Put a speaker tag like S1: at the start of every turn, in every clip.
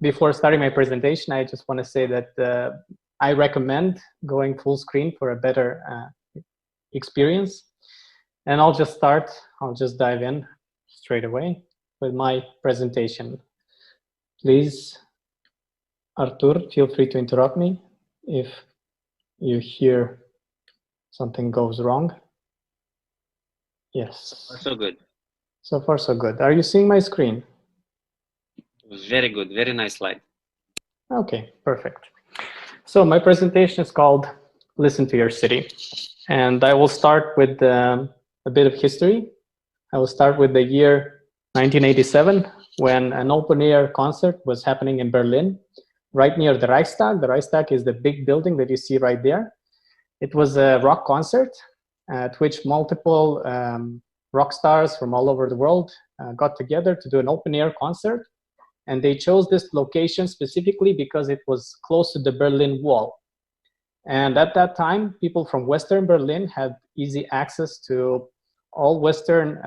S1: Before starting my presentation, I just want to say that I recommend going full screen for a better experience. And I'll just dive in straight away with my presentation. Please, Artur, feel free to interrupt me if you hear something goes wrong. Yes.
S2: So far, so good.
S1: So far, so good. Are you seeing my screen?
S2: Very good. Very nice slide.
S1: Okay, perfect. So my presentation is called Listen to Your City. And I will start with a bit of history. I will start with the year 1987, when an open-air concert was happening in Berlin, right near the Reichstag. The Reichstag is the big building that you see right there. It was a rock concert at which multiple rock stars from all over the world got together to do an open-air concert. And they chose this location specifically because it was close to the Berlin Wall. And at that time, people from Western Berlin had easy access to all Western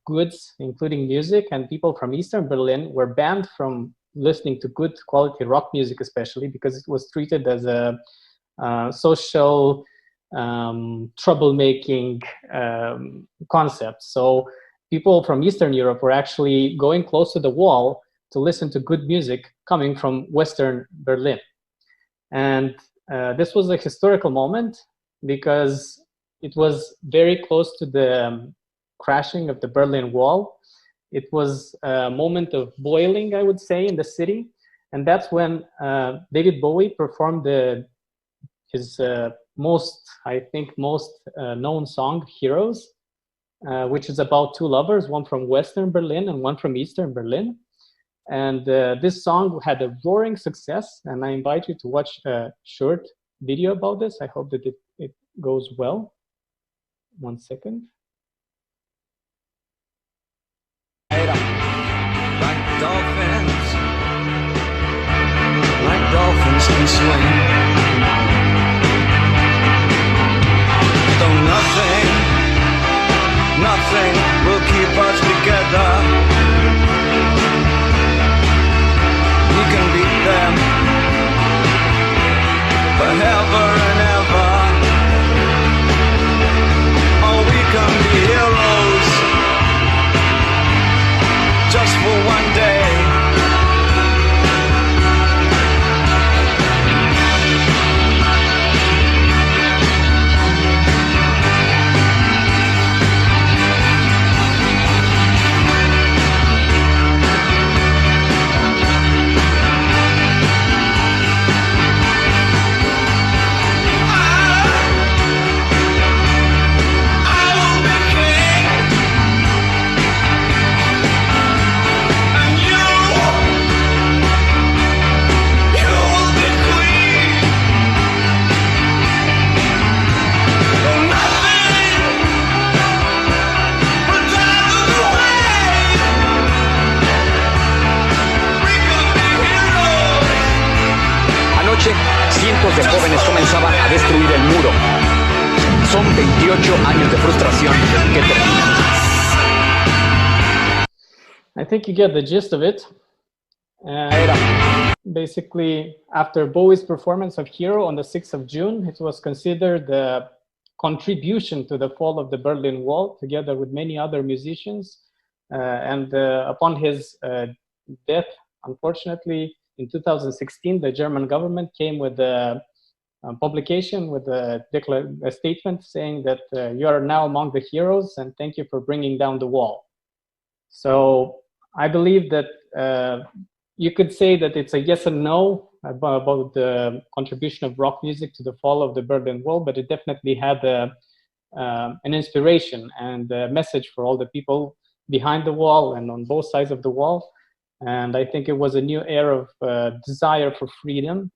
S1: goods, including music, and people from Eastern Berlin were banned from listening to good quality rock music, especially because it was treated as a social troublemaking concept. So people from Eastern Europe were actually going close to the wall to listen to good music coming from Western Berlin. And this was a historical moment because it was very close to the crashing of the Berlin Wall. It was a moment of boiling, I would say, in the city. And that's when David Bowie performed his most known song, Heroes, which is about two lovers, one from Western Berlin and one from Eastern Berlin. And this song had a roaring success, and I invite you to watch a short video about this. I hope that it goes well. 1 second.
S3: Like dolphins can swim. Though nothing will keep us together. We can beat them forever and ever. Or we can be heroes just for one day. Cientos de jóvenes comenzaban a destruir el muro. Son 28 años de frustración que terminan.
S1: I think you get the gist of it. Basically, after Bowie's performance of Hero on the 6th of June, it was considered the contribution to the fall of the Berlin Wall, together with many other musicians. And upon his death, unfortunately, in 2016, the German government came with a publication with a statement saying that you are now among the heroes and thank you for bringing down the wall. So I believe that you could say that it's a yes and no about the contribution of rock music to the fall of the Berlin Wall, but it definitely had an inspiration and a message for all the people behind the wall and on both sides of the wall. And I think it was a new era of desire for freedom.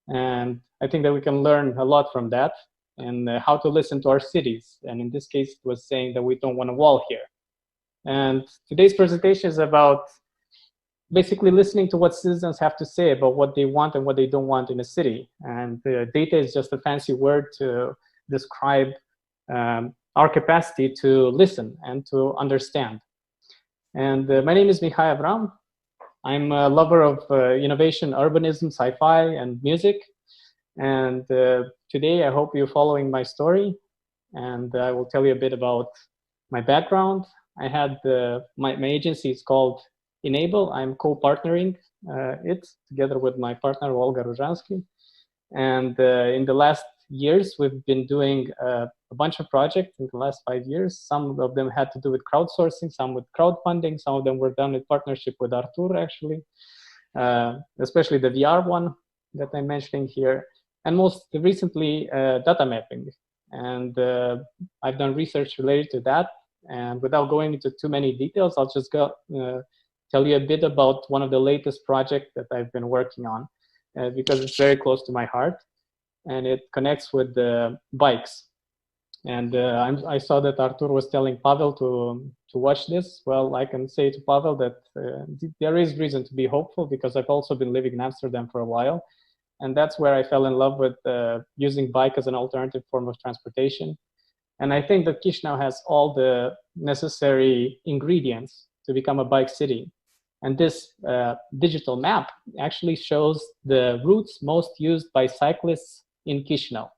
S1: And I think that we can learn a lot from that and how to listen to our cities. And in this case, it was saying that we don't want a wall here. And today's presentation is about basically listening to what citizens have to say about what they want and what they don't want in a city. And data is just a fancy word to describe our capacity to listen and to understand. And my name is Mihai Avram. I'm a lover of innovation, urbanism, sci-fi, and music. And today I hope you're following my story. And I will tell you a bit about my background. I had my agency is called Enable. I'm co-partnering it together with my partner, Olga Ruzhansky. And in the last years, we've been doing a bunch of projects in the last 5 years. Some of them had to do with crowdsourcing, some with crowdfunding, some of them were done in partnership with Artur, actually, especially the VR one that I'm mentioning here, and most recently, data mapping. And I've done research related to that. And without going into too many details, I'll just tell you a bit about one of the latest projects that I've been working on, because it's very close to my heart. And it connects with the bikes. And I saw that Artur was telling Pavel to watch this. Well, I can say to Pavel that there is reason to be hopeful, because I've also been living in Amsterdam for a while. And that's where I fell in love with using bike as an alternative form of transportation. And I think that Chișinău has all the necessary ingredients to become a bike city. And this digital map actually shows the routes most used by cyclists in Chișinău.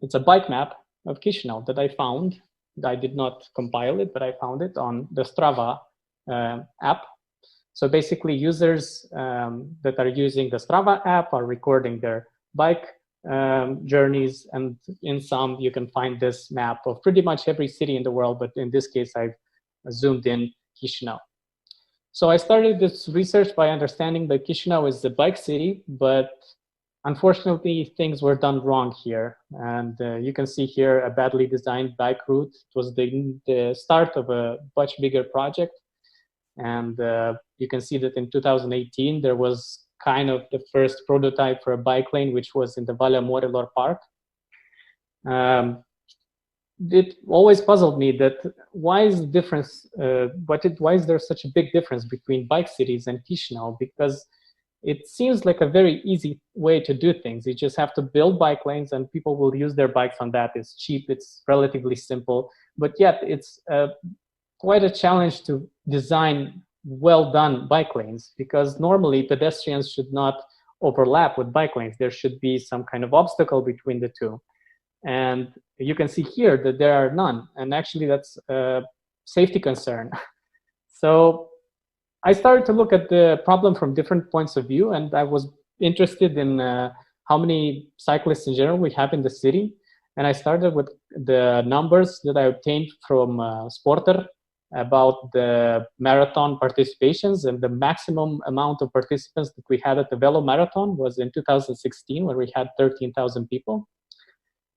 S1: It's a bike map of Chișinău that I found. I did not compile it, but I found it on the Strava app. So basically, users that are using the Strava app are recording their bike journeys. And in some, you can find this map of pretty much every city in the world. But in this case, I've zoomed in Chișinău. So I started this research by understanding that Chișinău is a bike city, but unfortunately, things were done wrong here. And you can see here a badly designed bike route. It was the start of a much bigger project. And you can see that in 2018, there was kind of the first prototype for a bike lane, which was in the Valea Morilor Park. It always puzzled me that why is the difference, why is there such a big difference between bike cities and Chișinău? Because it seems like a very easy way to do things. You just have to build bike lanes and people will use their bikes on that. It's cheap, it's relatively simple, but yet it's quite a challenge to design well-done bike lanes, because normally pedestrians should not overlap with bike lanes. There should be some kind of obstacle between the two. And you can see here that there are none. And actually that's a safety concern. So I started to look at the problem from different points of view, and I was interested in how many cyclists in general we have in the city. And I started with the numbers that I obtained from Sporter about the marathon participations, and the maximum amount of participants that we had at the Velo Marathon was in 2016, where we had 13,000 people.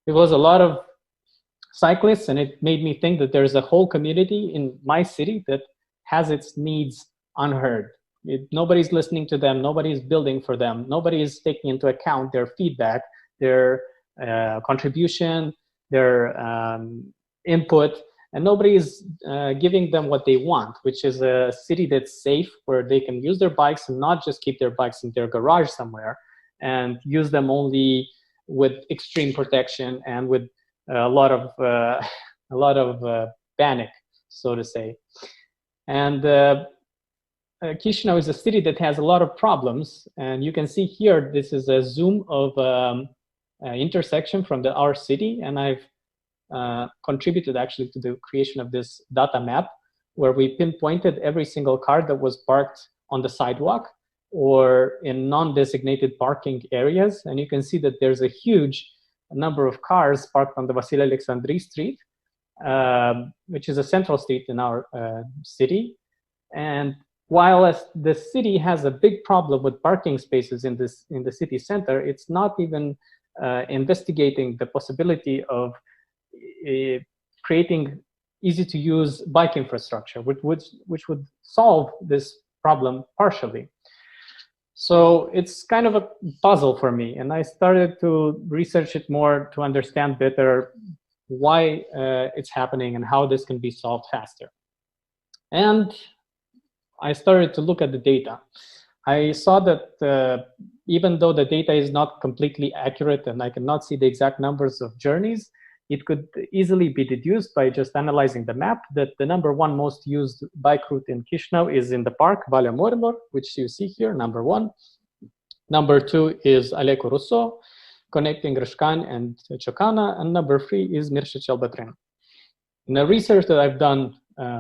S1: It was a lot of cyclists, and it made me think that there's a whole community in my city that has its needs unheard. Nobody's listening to them, nobody's building for them, nobody is taking into account their feedback, their contribution, their input, and nobody is giving them what they want, which is a city that's safe, where they can use their bikes and not just keep their bikes in their garage somewhere and use them only with extreme protection and with a lot of panic, so to say. And Chișinău is a city that has a lot of problems, and you can see here, this is a zoom of intersection from our city, and I've contributed actually to the creation of this data map, where we pinpointed every single car that was parked on the sidewalk or in non-designated parking areas. And you can see that there's a huge number of cars parked on the Vasile Alexandri Street, which is a central street in our city. And while the city has a big problem with parking spaces in the city center, it's not even investigating the possibility of creating easy-to-use bike infrastructure, which would solve this problem partially. So it's kind of a puzzle for me, and I started to research it more to understand better why it's happening and how this can be solved faster. And I started to look at the data. I saw that even though the data is not completely accurate and I cannot see the exact numbers of journeys, it could easily be deduced by just analyzing the map that the #1 most used bike route in Chișinău is in the park, Valea Morilor, which you see here, #1. #2 is Alecu Rousseau, connecting Rășcani and Ciocana, and #3 is Mircea cel Bătrân. In the research that I've done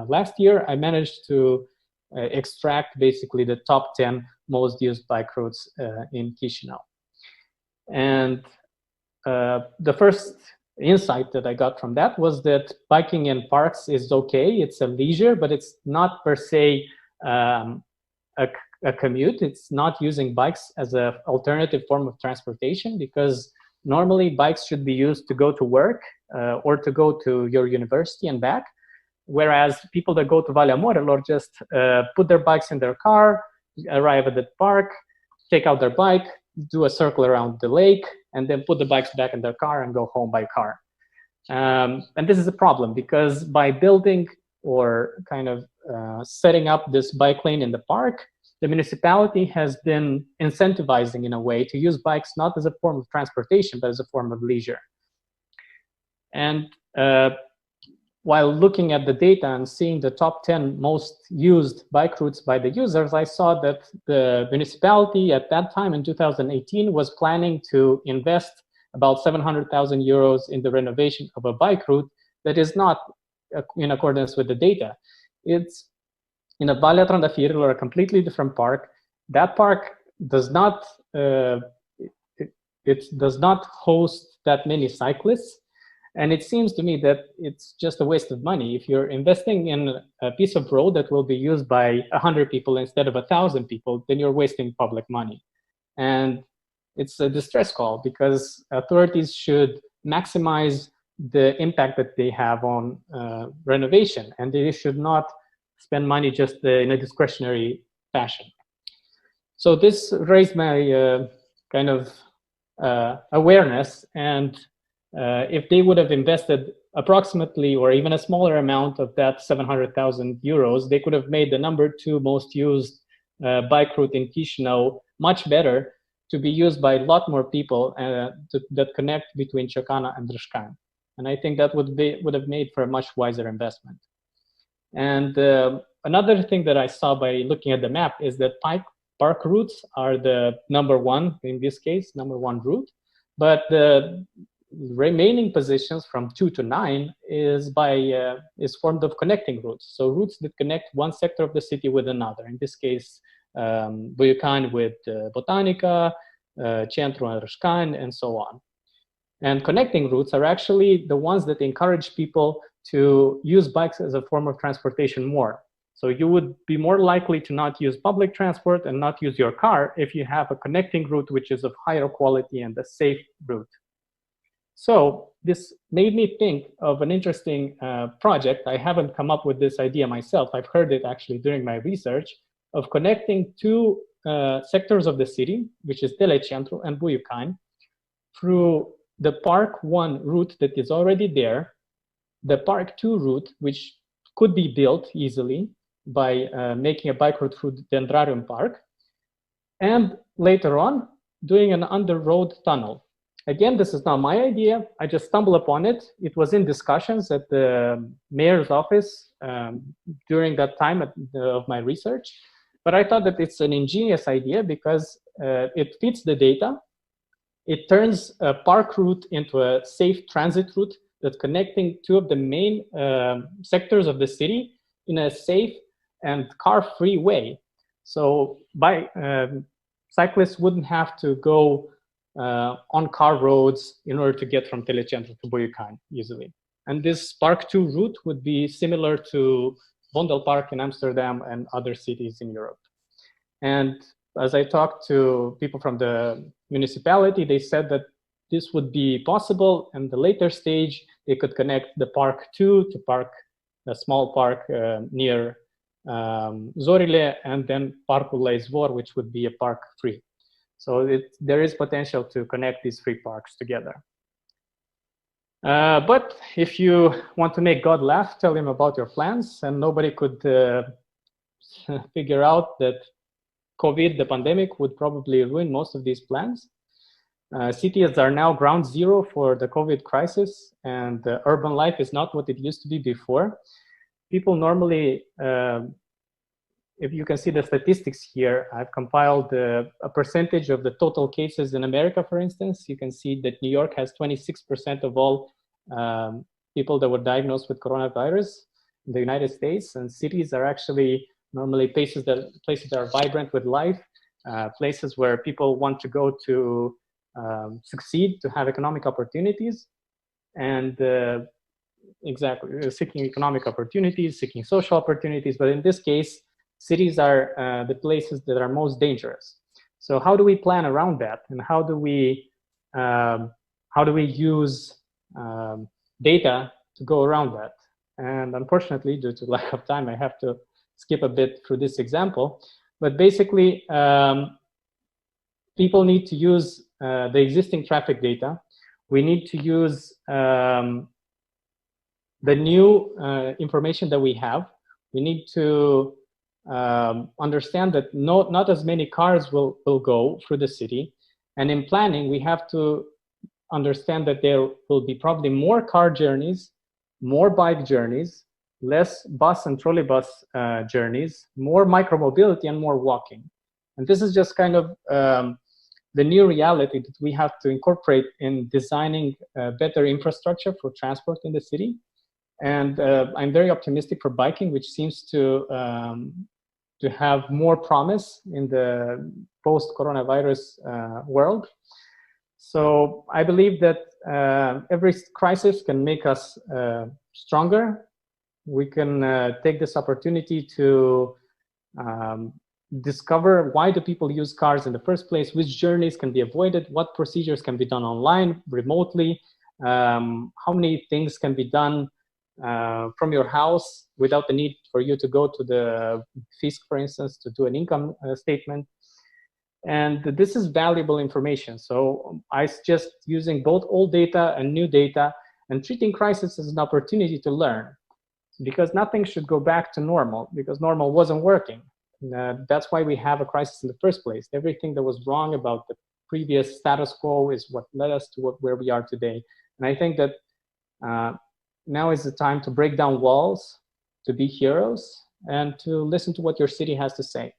S1: last year, I managed to extract basically the top 10 most used bike routes in Chișinău. And the first insight that I got from that was that biking in parks is okay. It's a leisure, but it's not per se a commute. It's not using bikes as an alternative form of transportation, because normally bikes should be used to go to work or to go to your university and back. Whereas people that go to Valea Morilor just put their bikes in their car, arrive at the park, take out their bike, do a circle around the lake, and then put the bikes back in their car and go home by car. And this is a problem, because by building or kind of setting up this bike lane in the park, the municipality has been incentivizing in a way to use bikes not as a form of transportation, but as a form of leisure. And while looking at the data and seeing the top 10 most used bike routes by the users, I saw that the municipality at that time in 2018 was planning to invest about 700,000 euros in the renovation of a bike route that is not in accordance with the data. It's in a Valea Trandafirilor, a completely different park. That park does not, it does not host that many cyclists. And it seems to me that it's just a waste of money. If you're investing in a piece of road that will be used by 100 people instead of 1,000 people, then you're wasting public money. And it's a distress call, because authorities should maximize the impact that they have on renovation, and they should not spend money just in a discretionary fashion. So this raised my kind of awareness, and if they would have invested approximately or even a smaller amount of that 700,000 euros, they could have made the #2 most used bike route in Chișinău much better, to be used by a lot more people that connect between Ciocana and Rășcani. And I think that would have made for a much wiser investment. And another thing that I saw by looking at the map is that park routes are the #1, in this case, #1 route, but the remaining positions from 2 to 9 is formed of connecting routes. So routes that connect one sector of the city with another. In this case, Buiucani with Botanica, Centru and Rășcani, and so on. And connecting routes are actually the ones that encourage people to use bikes as a form of transportation more. So you would be more likely to not use public transport and not use your car if you have a connecting route which is of higher quality and a safe route. So this made me think of an interesting project. I haven't come up with this idea myself. I've heard it actually during my research, of connecting two sectors of the city, which is Telecentru and Buiucani, through the Park 1 route that is already there, the Park 2 route, which could be built easily by making a bike route through the Dendrarium Park, and later on, doing an under-road tunnel. Again, this is not my idea. I just stumbled upon it. It was in discussions at the mayor's office during that time of my research. But I thought that it's an ingenious idea because it fits the data. It turns a park route into a safe transit route that's connecting two of the main sectors of the city in a safe and car-free way. So cyclists wouldn't have to go on car roads in order to get from Telecentru to Buiucani easily. And this Park 2 route would be similar to Vondelpark in Amsterdam and other cities in Europe. And as I talked to people from the municipality, they said that this would be possible. And the later stage, they could connect the Park 2 to a small park near Zorile, and then Parcul la Izvor, which would be a Park 3. So there is potential to connect these three parks together. But if you want to make God laugh, tell him about your plans, and nobody could figure out that COVID, the pandemic, would probably ruin most of these plans. Cities are now ground zero for the COVID crisis, and urban life is not what it used to be before. People normally, if you can see the statistics here, I've compiled a percentage of the total cases in America, for instance. You can see that New York has 26% of all people that were diagnosed with coronavirus in the United States, and cities are actually normally places that are vibrant with life, places where people want to go to succeed, to have economic opportunities, and exactly seeking economic opportunities, seeking social opportunities. But in this case, cities are the places that are most dangerous. So how do we plan around that, and how do we use data to go around that? And unfortunately, due to lack of time, I have to skip a bit through this example. But basically, people need to use the existing traffic data. We need to use the new information that we have. We need to understand that not as many cars will go through the city. And in planning, we have to understand that there will be probably more car journeys, more bike journeys, less bus and trolleybus journeys, more micromobility, and more walking. And this is just kind of the new reality that we have to incorporate in designing better infrastructure for transport in the city. And I'm very optimistic for biking, which seems to have more promise in the post-coronavirus world. So I believe that every crisis can make us stronger. We can take this opportunity to discover why do people use cars in the first place, which journeys can be avoided, what procedures can be done online, remotely, how many things can be done from your house without the need for you to go to the FISC, for instance, to do an income statement. And this is valuable information. So I suggest using both old data and new data and treating crisis as an opportunity to learn, because nothing should go back to normal, because normal wasn't working. That's why we have a crisis in the first place. Everything that was wrong about the previous status quo is what led us to where we are today. And I think that now is the time to break down walls, to be heroes, and to listen to what your city has to say.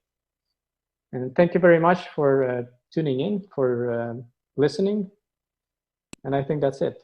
S1: And thank you very much for tuning in, for listening. And I think that's it.